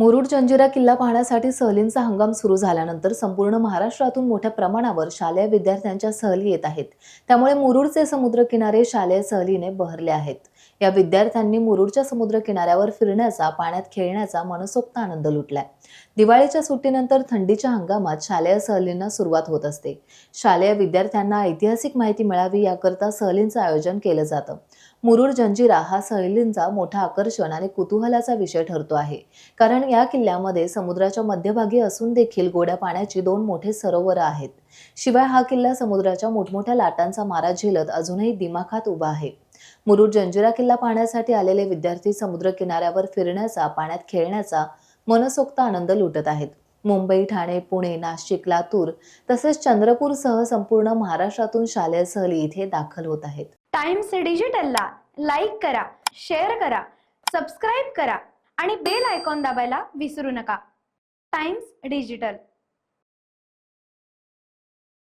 मुरुड जंजिरा किल्ला पाहण्यासाठी सहलींचा हंगाम सुरू झाल्यानंतर संपूर्ण महाराष्ट्रातून मोठ्या प्रमाणावर शालेय विद्यार्थ्यांच्या सहली येत आहेत। त्यामुळे मुरुडचे समुद्र किनारे शालेय सहलीने बहरले आहेत। या विद्यार्थ्यांनी मुरुडच्या समुद्र किनाऱ्यावर फिरण्याचा, पाण्यात खेळण्याचा मनसोक्त आनंद लुटलाय। दिवाळीच्या सुट्टीनंतर थंडीच्या हंगामात शालेय सहलींना सुरुवात होत असते। शालेय विद्यार्थ्यांना ऐतिहासिक माहिती मिळावी याकरता सहलींचं आयोजन केलं जातं। मुरुड जंजिरा हा सहलींचा मोठा आकर्षण आणि कुतूहलाचा विषय ठरतो आहे, कारण या किल्ल्यामध्ये समुद्राच्या मध्यभागी असून देखील गोड्या पाण्याची दोन मोठे सरोवर आहेत। शिवाय हा किल्ला समुद्राच्या मोठमोठ्या लाटांचा मारा झेलत अजूनही दिमाखात उभा आहे। मुरुड जंजिरा किल्ला पाहण्यासाठी आलेले विद्यार्थी समुद्र किनाऱ्यावर फिरण्याचा, पाण्यात खेळण्याचा मनसोक्त आनंद लुटत आहेत। मुंबई, ठाणे, पुणे, नाशिक, लातूर तसेच चंद्रपूरसह संपूर्ण महाराष्ट्रातून शालेय सहली इथे दाखल होत आहेत। टाइम्स डिजिटलला लाईक करा, शेअर करा, सबस्क्राईब करा आणि बेल आयकॉन दाबायला विसरू नका। Times digital.